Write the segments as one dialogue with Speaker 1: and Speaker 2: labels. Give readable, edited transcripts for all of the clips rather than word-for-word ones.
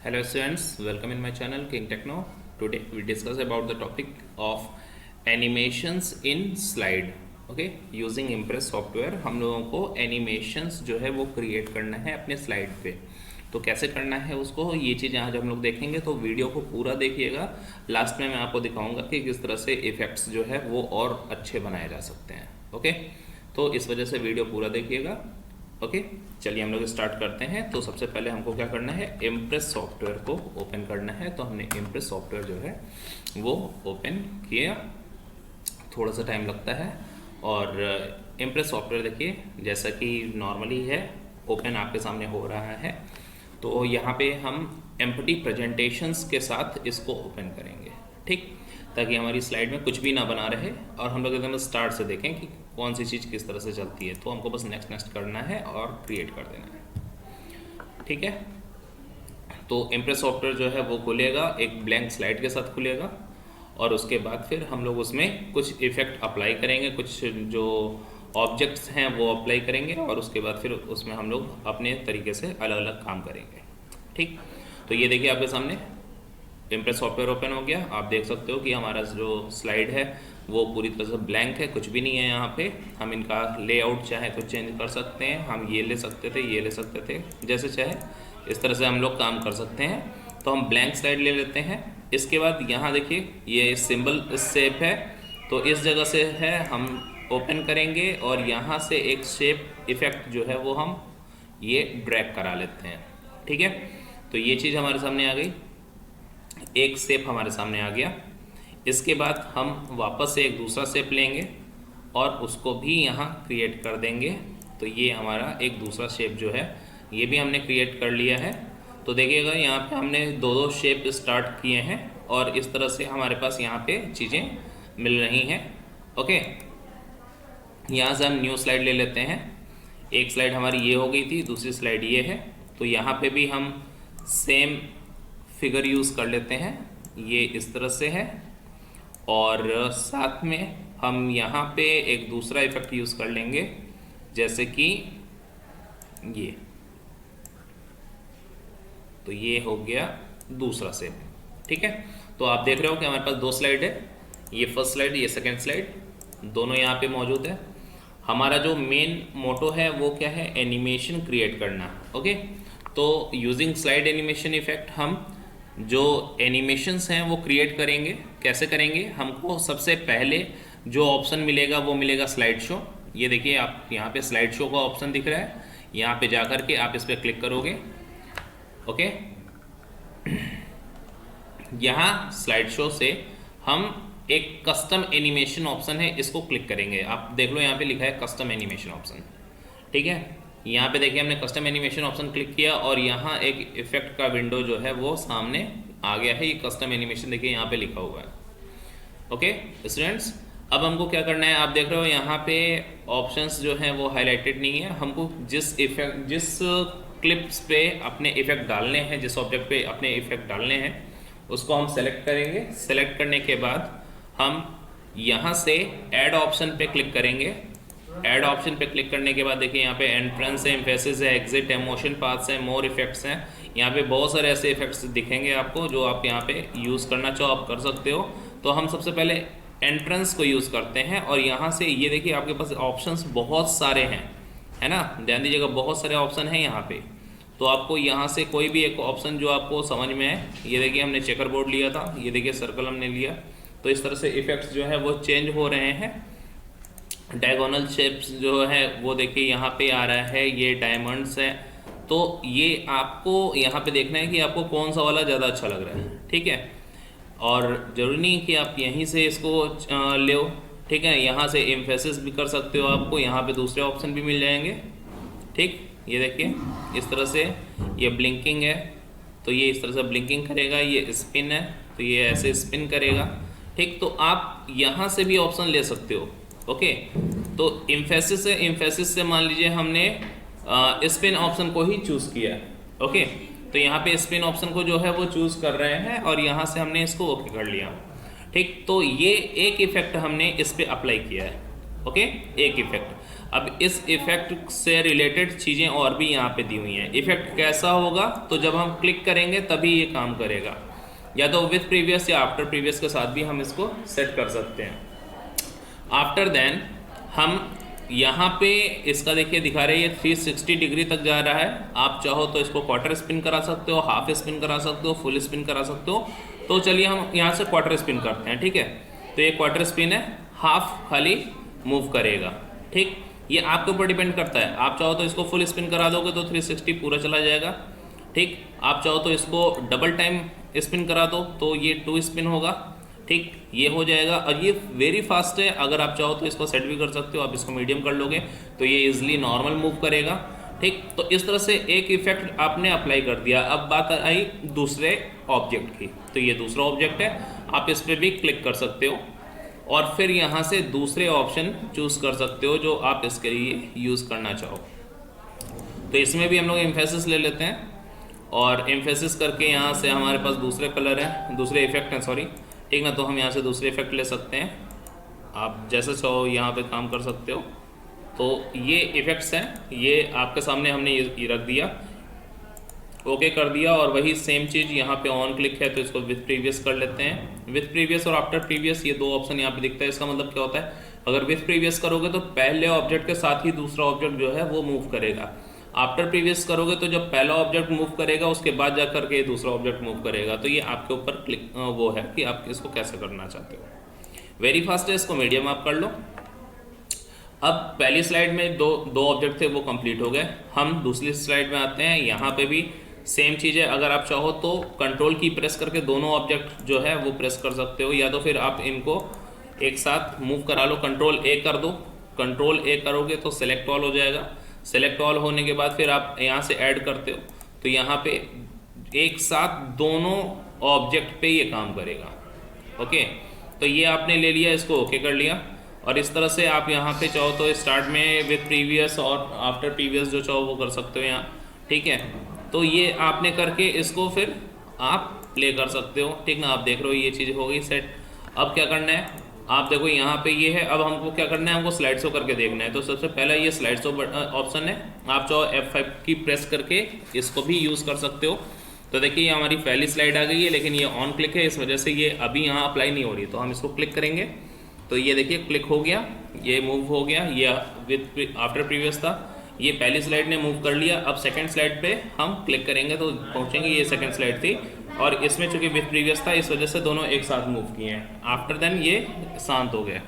Speaker 1: Hello students, welcome in my channel King Techno. Today we discuss about the topic of animations in slide. Okay, using Impress software हम लोगों को animations जो है वो create करना है अपने स्लाइड पे। तो कैसे करना है उसको, ये चीज़ आज हम लोग देखेंगे। तो वीडियो को पूरा देखिएगा, लास्ट में मैं आपको दिखाऊंगा कि किस तरह से इफेक्ट्स जो है वो और अच्छे बनाए जा सकते हैं। ओके, तो इस वजह से वीडियो पूरा देखिएगा। ओके, चलिए हम लोग स्टार्ट करते हैं। तो सबसे पहले हमको क्या करना है, इम्प्रेस सॉफ्टवेयर को ओपन करना है। तो हमने इम्प्रेस सॉफ्टवेयर जो है वो ओपन किया, थोड़ा सा टाइम लगता है। और इम्प्रेस सॉफ्टवेयर देखिए जैसा कि नॉर्मली है ओपन आपके सामने हो रहा है। तो यहाँ पे हम एम्प्टी प्रेजेंटेशंस के साथ इसको ओपन करेंगे, ठीक, ताकि हमारी स्लाइड में कुछ भी ना बना रहे और हम लोग एकदम स्टार्ट से देखें कि कौन सी चीज़ किस तरह से चलती है। तो हमको बस नेक्स्ट करना है और क्रिएट कर देना है, ठीक है। तो इम्प्रेस सॉफ्टवेयर जो है वो खुलेगा, एक ब्लैंक स्लाइड के साथ खुलेगा और उसके बाद फिर हम लोग उसमें कुछ इफेक्ट अप्लाई करेंगे, कुछ जो ऑब्जेक्ट्स हैं वो अप्लाई करेंगे और उसके बाद फिर उसमें हम लोग अपने तरीके से अलग अलग काम करेंगे, ठीक। तो ये देखिए आपके सामने इम्प्रेस सॉफ्टवेयर ओपन हो गया। आप देख सकते हो कि हमारा जो स्लाइड है वो पूरी तरह से ब्लैंक है, कुछ भी नहीं है यहाँ पे। हम इनका लेआउट चाहे तो चेंज कर सकते हैं, हम ये ले सकते थे, ये ले सकते थे, जैसे चाहे इस तरह से हम लोग काम कर सकते हैं। तो हम ब्लैंक स्लाइड ले लेते हैं। इसके बाद यहाँ देखिए ये सिंबल शेप है, तो इस जगह से है हम ओपन करेंगे और यहाँ से एक शेप इफेक्ट जो है वो हम ये ड्रैग करा लेते हैं, ठीक है। तो ये चीज़ हमारे सामने आ गई, एक शेप हमारे सामने आ गया। इसके बाद हम वापस से एक दूसरा शेप लेंगे और उसको भी यहाँ क्रिएट कर देंगे। तो ये हमारा एक दूसरा शेप जो है ये भी हमने क्रिएट कर लिया है। तो देखिएगा यहाँ पे हमने दो दो शेप स्टार्ट किए हैं और इस तरह से हमारे पास यहाँ पे चीज़ें मिल रही हैं। ओके, यहाँ से हम न्यू स्लाइड ले लेते हैं। एक स्लाइड हमारी ये हो गई थी, दूसरी स्लाइड ये है। तो यहाँ पे भी हम सेम फिगर यूज़ कर लेते हैं, ये इस तरह से है। और साथ में हम यहाँ पे एक दूसरा इफेक्ट यूज़ कर लेंगे, जैसे कि ये। तो ये हो गया दूसरा शेप, ठीक है। तो आप देख रहे हो कि हमारे पास दो स्लाइड है, ये फर्स्ट स्लाइड, ये सेकेंड स्लाइड, दोनों यहाँ पे मौजूद है। हमारा जो मेन मोटो है वो क्या है, एनिमेशन क्रिएट करना। ओके, तो यूजिंग स्लाइड एनिमेशन इफेक्ट हम जो एनिमेशंस हैं वो क्रिएट करेंगे। कैसे करेंगे, हमको सबसे पहले जो ऑप्शन मिलेगा वो मिलेगा स्लाइड शो। ये देखिए आप यहाँ पे स्लाइड शो का ऑप्शन दिख रहा है, यहाँ पे जाकर के आप इस पर क्लिक करोगे। ओके, यहाँ स्लाइड शो से हम एक कस्टम एनिमेशन ऑप्शन है, इसको क्लिक करेंगे। आप देख लो यहाँ पे लिखा है कस्टम एनिमेशन ऑप्शन, ठीक है। यहाँ पे देखिए हमने कस्टम एनिमेशन ऑप्शन क्लिक किया और यहाँ एक इफेक्ट का विंडो जो है वो सामने आ गया है। ये कस्टम एनिमेशन देखिए यहाँ पे लिखा हुआ है। ओके स्टूडेंट्स, अब हमको क्या करना है, आप देख रहे हो यहाँ पे ऑप्शंस जो हैं वो हाईलाइटेड नहीं है। हमको जिस क्लिप्स पे अपने इफेक्ट डालने हैं, जिस ऑब्जेक्ट पे अपने इफेक्ट डालने हैं उसको हम सेलेक्ट करेंगे। सेलेक्ट करने के बाद हम यहाँ से ऐड ऑप्शन पे क्लिक करेंगे। ऐड ऑप्शन पे क्लिक करने के बाद देखिए यहाँ पे एंट्रेंस है, एम्फेसिस है, एग्जिट है, मोशन पाथ्स है, मोर इफेक्ट्स हैं। यहाँ पे बहुत सारे ऐसे इफेक्ट्स दिखेंगे आपको जो आप यहाँ पे यूज़ करना चाहो आप कर सकते हो। तो हम सबसे पहले एंट्रेंस को यूज़ करते हैं और यहाँ से ये देखिए आपके पास ऑप्शंस बहुत सारे हैं, है ना, ध्यान दीजिएगा, बहुत सारे ऑप्शन हैं यहाँ पे। तो आपको यहाँ से कोई भी एक ऑप्शन जो आपको समझ में आए, ये देखिए हमने चेकर बोर्ड लिया था, ये देखिए सर्कल हमने लिया। तो इस तरह से इफेक्ट्स जो है वो चेंज हो रहे हैं। डायगोनल शेप्स जो है वो देखिए यहाँ पे आ रहा है, ये डायमंड्स है। तो ये आपको यहाँ पे देखना है कि आपको कौन सा वाला ज़्यादा अच्छा लग रहा है, ठीक है। और ज़रूरी नहीं कि आप यहीं से इसको ले, ठीक है। यहाँ से एम्फेसिस भी कर सकते हो, आपको यहाँ पे दूसरे ऑप्शन भी मिल जाएंगे, ठीक। ये देखिए इस तरह से, ये ब्लिंकिंग है तो ये इस तरह से ब्लिंकिंग करेगा, ये स्पिन है तो ये ऐसे स्पिन करेगा, ठीक। तो आप यहाँ से भी ऑप्शन ले सकते हो। ओके, तो एम्फेसिस है, एम्फेसिस से मान लीजिए हमने स्पिन ऑप्शन को ही चूज़ किया। ओके, तो यहाँ पे स्पिन ऑप्शन को जो है वो चूज़ कर रहे हैं और यहाँ से हमने इसको ओके कर लिया, ठीक। तो ये एक इफेक्ट हमने इस पर अप्लाई किया है। ओके, एक इफेक्ट। अब इस इफेक्ट से रिलेटेड चीज़ें और भी यहाँ पे दी हुई हैं। इफेक्ट कैसा होगा, तो जब हम क्लिक करेंगे तभी ये काम करेगा, या तो विथ प्रीवियस या आफ्टर प्रीवियस के साथ भी हम इसको सेट कर सकते हैं। आफ्टर देन हम यहाँ पे इसका देखिए दिखा रहे हैं ये 360 डिग्री तक जा रहा है। आप चाहो तो इसको क्वार्टर स्पिन करा सकते हो, हाफ स्पिन करा सकते हो, फुल स्पिन करा सकते हो। तो चलिए हम यहाँ से क्वार्टर स्पिन करते हैं, ठीक है। तो ये क्वार्टर स्पिन है, हाफ खाली मूव करेगा, ठीक। ये आपके ऊपर डिपेंड करता है, आप चाहो तो इसको फुल स्पिन करा दोगे तो 360 पूरा चला जाएगा, ठीक। आप चाहो तो इसको डबल टाइम स्पिन करा दो तो ये 2 स्पिन होगा, ठीक, ये हो जाएगा। और ये वेरी फास्ट है, अगर आप चाहो तो इसको सेट भी कर सकते हो। आप इसको मीडियम कर लोगे तो ये इजीली नॉर्मल मूव करेगा, ठीक। तो इस तरह से एक इफेक्ट आपने अप्लाई कर दिया। अब बात आई दूसरे ऑब्जेक्ट की, तो ये दूसरा ऑब्जेक्ट है, आप इस पर भी क्लिक कर सकते हो और फिर यहाँ से दूसरे ऑप्शन चूज़ कर सकते हो जो आप इसके लिए यूज़ करना चाहो। तो इसमें भी हम लोग एम्फेसिस ले लेते हैं और एम्फेसिस करके यहाँ से हमारे पास दूसरे कलर हैं, दूसरे इफेक्ट हैं, सॉरी, ठीक ना। तो हम यहाँ से दूसरे इफेक्ट ले सकते हैं, आप जैसे चाहो यहाँ पे काम कर सकते हो। तो ये इफेक्ट्स हैं, ये आपके सामने हमने ये रख दिया, ओके कर दिया। और वही सेम चीज़ यहाँ पे ऑन क्लिक है तो इसको विथ प्रीवियस कर लेते हैं। विथ प्रीवियस और आफ्टर प्रीवियस ये 2 ऑप्शन यहाँ पे दिखता है। इसका मतलब क्या होता है, अगर विथ प्रीवियस करोगे तो पहले ऑब्जेक्ट के साथ ही दूसरा ऑब्जेक्ट जो है वो मूव करेगा। आफ्टर प्रीवियस करोगे तो जब पहला ऑब्जेक्ट मूव करेगा उसके बाद जा करके दूसरा ऑब्जेक्ट मूव करेगा। तो ये आपके ऊपर क्लिक वो है कि आप इसको कैसे करना चाहते हो। वेरी फास्ट है, इसको मीडियम आप कर लो। अब पहली स्लाइड में दो ऑब्जेक्ट थे वो कंप्लीट हो गए। हम दूसरी स्लाइड में आते हैं, यहाँ पे भी सेम चीज़ है। अगर आप चाहो तो कंट्रोल की प्रेस करके दोनों ऑब्जेक्ट जो है वो प्रेस कर सकते हो, या तो फिर आप इनको एक साथ मूव करा लो। कंट्रोल ए कर दो, कंट्रोल ए करोगे तो सेलेक्ट ऑल हो जाएगा। सेलेक्ट ऑल होने के बाद फिर आप यहाँ से ऐड करते हो तो यहाँ पे एक साथ दोनों ऑब्जेक्ट पे ये काम करेगा, ओके। तो ये आपने ले लिया, इसको ओके कर लिया। और इस तरह से आप यहाँ पे चाहो तो स्टार्ट में विथ प्रीवियस और आफ्टर प्रीवियस जो चाहो वो कर सकते हो यहाँ, ठीक है। तो ये आपने करके इसको फिर आप प्ले कर सकते हो, ठीक ना। आप देख रहे हो ये चीज़ हो गई सेट। अब क्या करना है, आप देखो यहाँ पे ये है। अब हमको क्या करना है, हमको स्लाइड शो करके देखना है। तो सबसे पहला ये स्लाइड शो ऑप्शन है, आप चाहो F5 की प्रेस करके इसको भी यूज़ कर सकते हो। तो देखिए ये हमारी पहली स्लाइड आ गई है, लेकिन ये ऑन क्लिक है, इस वजह से ये अभी यहाँ अप्लाई नहीं हो रही। तो हम इसको क्लिक करेंगे तो ये देखिए क्लिक हो गया, ये मूव हो गया। ये विथ आफ्टर प्रीवियस था, ये पहली स्लाइड ने मूव कर लिया। अब सेकंड स्लाइड पे हम क्लिक करेंगे तो पहुंचेंगे, ये सेकंड स्लाइड थी और इसमें चूंकि विथ प्रीवियस था इस वजह से दोनों एक साथ मूव किए हैं। आफ्टर देन ये शांत हो गया,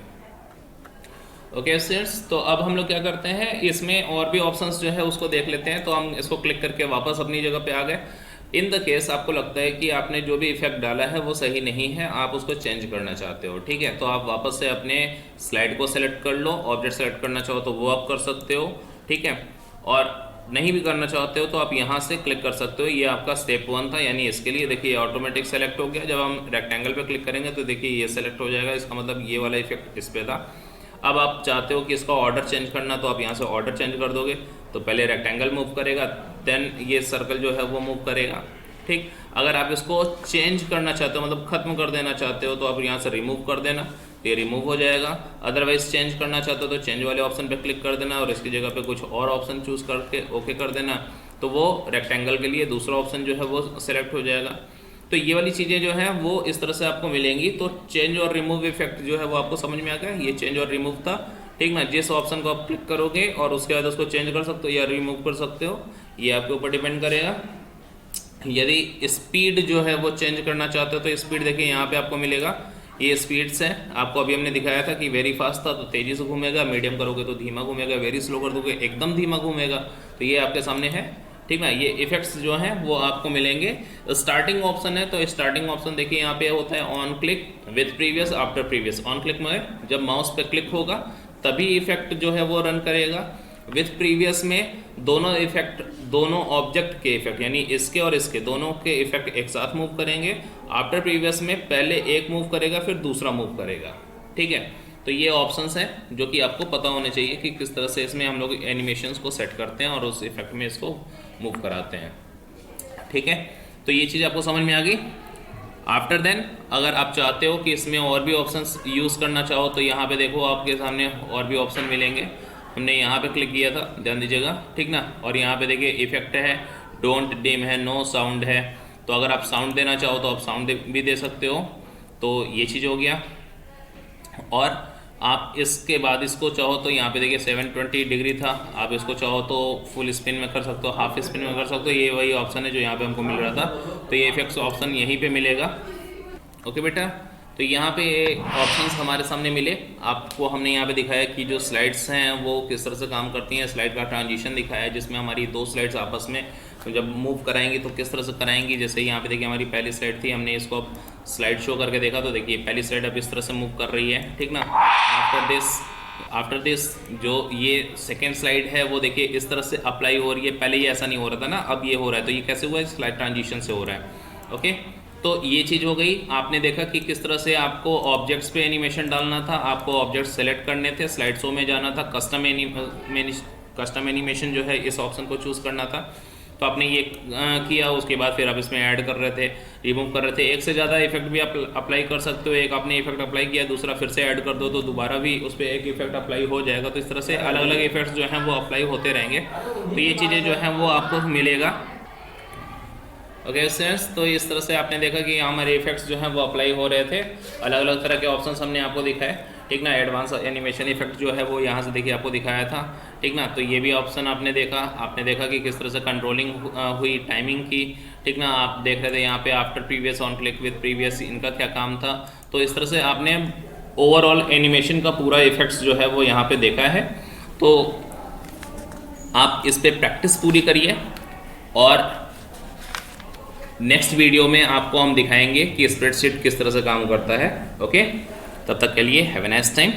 Speaker 1: ओके स्टूडेंट्स। तो अब हम लोग क्या करते हैं, इसमें और भी ऑप्शंस जो है उसको देख लेते हैं। तो हम इसको क्लिक करके वापस अपनी जगह पे आ गए। इन द केस आपको लगता है कि आपने जो भी इफेक्ट डाला है वो सही नहीं है, आप उसको चेंज करना चाहते हो, ठीक है। तो आप वापस से अपने स्लाइड को सेलेक्ट कर लो, ऑब्जेक्ट सेलेक्ट करना चाहो तो वो आप कर सकते हो, ठीक है। और नहीं भी करना चाहते हो तो आप यहाँ से क्लिक कर सकते हो। ये आपका स्टेप 1 था, यानी इसके लिए देखिए ऑटोमेटिक सेलेक्ट हो गया। जब हम रेक्टेंगल पे क्लिक करेंगे तो देखिए ये सेलेक्ट हो जाएगा, इसका मतलब ये वाला इफेक्ट इस पे था। अब आप चाहते हो कि इसका ऑर्डर चेंज करना, तो आप यहाँ से ऑर्डर चेंज कर दोगे तो पहले रेक्टेंगल मूव करेगा, देन ये सर्कल जो है वो मूव करेगा, ठीक। अगर आप इसको चेंज करना चाहते हो, मतलब खत्म कर देना चाहते हो, तो आप यहाँ से रिमूव कर देना, तो ये रिमूव हो जाएगा। अदरवाइज चेंज करना चाहते हो तो चेंज वाले ऑप्शन पे क्लिक कर देना और इसकी जगह पे कुछ और ऑप्शन चूज करके ओके कर देना, तो वो रेक्टेंगल के लिए दूसरा ऑप्शन जो है वो सेलेक्ट हो जाएगा। तो ये वाली चीज़ें जो हैं वो इस तरह से आपको मिलेंगी। तो चेंज और रिमूव इफेक्ट जो है वो आपको समझ में आ गया, ये चेंज और रिमूव था, ठीक ना। जिस ऑप्शन को आप क्लिक करोगे और उसके बाद उसको चेंज कर सकते हो या रिमूव कर सकते हो, ये आपके ऊपर डिपेंड करेगा। यदि स्पीड जो है वो चेंज करना चाहते हो तो स्पीड देखिए यहाँ पे आपको मिलेगा, ये स्पीड्स है। आपको अभी हमने दिखाया था कि वेरी फास्ट था तो तेज़ी से घूमेगा, मीडियम करोगे तो धीमा घूमेगा, वेरी स्लो कर दोगे एकदम धीमा घूमेगा। तो ये आपके सामने है, ठीक ना। ये इफेक्ट्स जो हैं वो आपको मिलेंगे। स्टार्टिंग ऑप्शन है, तो स्टार्टिंग ऑप्शन देखिए यहाँ पे होता है on click, with previous, after previous. On click में जब माउस पे क्लिक होगा तभी इफेक्ट जो है वो रन करेगा। विथ प्रीवियस में दोनों इफेक्ट, दोनों ऑब्जेक्ट के इफेक्ट यानी इसके और इसके दोनों के इफेक्ट एक साथ मूव करेंगे। आफ्टर प्रीवियस में पहले एक मूव करेगा फिर दूसरा मूव करेगा, ठीक है। तो ये ऑप्शंस हैं जो कि आपको पता होने चाहिए कि किस तरह से इसमें हम लोग एनिमेशंस को सेट करते हैं और उस इफेक्ट में इसको मूव कराते हैं, ठीक है। तो ये चीज़ आपको समझ में आ गई। आफ्टर देन अगर आप चाहते हो कि इसमें और भी ऑप्शंस यूज़ करना चाहो तो यहाँ पे देखो आपके सामने और भी ऑप्शन मिलेंगे। हमने यहाँ पे क्लिक किया था, ध्यान दीजिएगा, ठीक ना। और यहाँ पे देखिए इफेक्ट है, डोंट डिम है, नो साउंड है। तो अगर आप साउंड देना चाहो तो आप साउंड भी दे सकते हो। तो ये चीज़ हो गया। और आप इसके बाद इसको चाहो तो यहाँ पे देखिए 720 डिग्री था, आप इसको चाहो तो फुल स्पिन में कर सकते हो, हाफ स्पिन में कर सकते हो। ये वही ऑप्शन है जो यहाँ पे हमको मिल रहा था, तो ये इफेक्ट्स ऑप्शन यहीं पे मिलेगा। ओके बेटा, तो यहाँ पे ऑप्शंस हमारे सामने मिले आपको। हमने यहाँ पे दिखाया कि जो स्लाइड्स हैं वो किस तरह से काम करती हैं। स्लाइड का ट्रांजिशन दिखाया है जिसमें हमारी दो स्लाइड्स आपस में जब मूव कराएंगी तो किस तरह से कराएंगी। जैसे यहाँ पे देखिए हमारी पहली स्लाइड थी, हमने इसको अब स्लाइड शो करके देखा तो देखिए पहली स्लाइड अब इस तरह से मूव कर रही है, ठीक ना। आफ्टर दिस जो ये सेकेंड स्लाइड है वो देखिए इस तरह से अप्लाई हो रही है। पहले ये ऐसा नहीं हो रहा था ना, अब ये हो रहा है। तो ये कैसे हुआ है, स्लाइड ट्रांजिशन से हो रहा है। ओके, तो ये चीज़ हो गई। आपने देखा कि किस तरह से आपको ऑब्जेक्ट्स पे एनिमेशन डालना था, आपको ऑब्जेक्ट सेलेक्ट करने थे, स्लाइड शो में जाना था, कस्टम एनिमेशन जो है इस ऑप्शन को चूज़ करना था। तो आपने ये किया, उसके बाद फिर आप इसमें ऐड कर रहे थे, रिमूव कर रहे थे। एक से ज़्यादा इफेक्ट भी आप अप्लाई कर सकते हो। एक आपने इफेक्ट अप्लाई किया, दूसरा फिर से ऐड कर दो तो दोबारा भी उस पर एक इफेक्ट अप्लाई हो जाएगा। तो इस तरह से अलग अलग इफेक्ट्स जो हैं वो अप्लाई होते रहेंगे। तो ये चीज़ें जो हैं वो आपको मिलेगा। ओके स्टूडेंट्स, तो इस तरह से आपने देखा कि हमारे इफेक्ट्स जो हैं वो अप्लाई हो रहे थे। अलग अलग तरह के ऑप्शंस हमने आपको दिखाए, ठीक ना। एडवांस एनिमेशन इफेक्ट जो है वो यहाँ से देखिए आपको दिखाया था, ठीक ना। तो ये भी ऑप्शन आपने देखा कि किस तरह से कंट्रोलिंग हुई, टाइमिंग की, ठीक ना। आप देख रहे थे यहाँ पे after previous, on click with previous, इनका क्या काम था। तो इस तरह से आपने ओवरऑल एनिमेशन का पूरा इफेक्ट्स जो है वो यहाँ पे देखा है। तो आप इस पर प्रैक्टिस पूरी करिए और नेक्स्ट वीडियो में आपको हम दिखाएंगे कि स्प्रेडशीट किस तरह से काम करता है। ओके, तब तक के लिए हैव ए नाइस टाइम।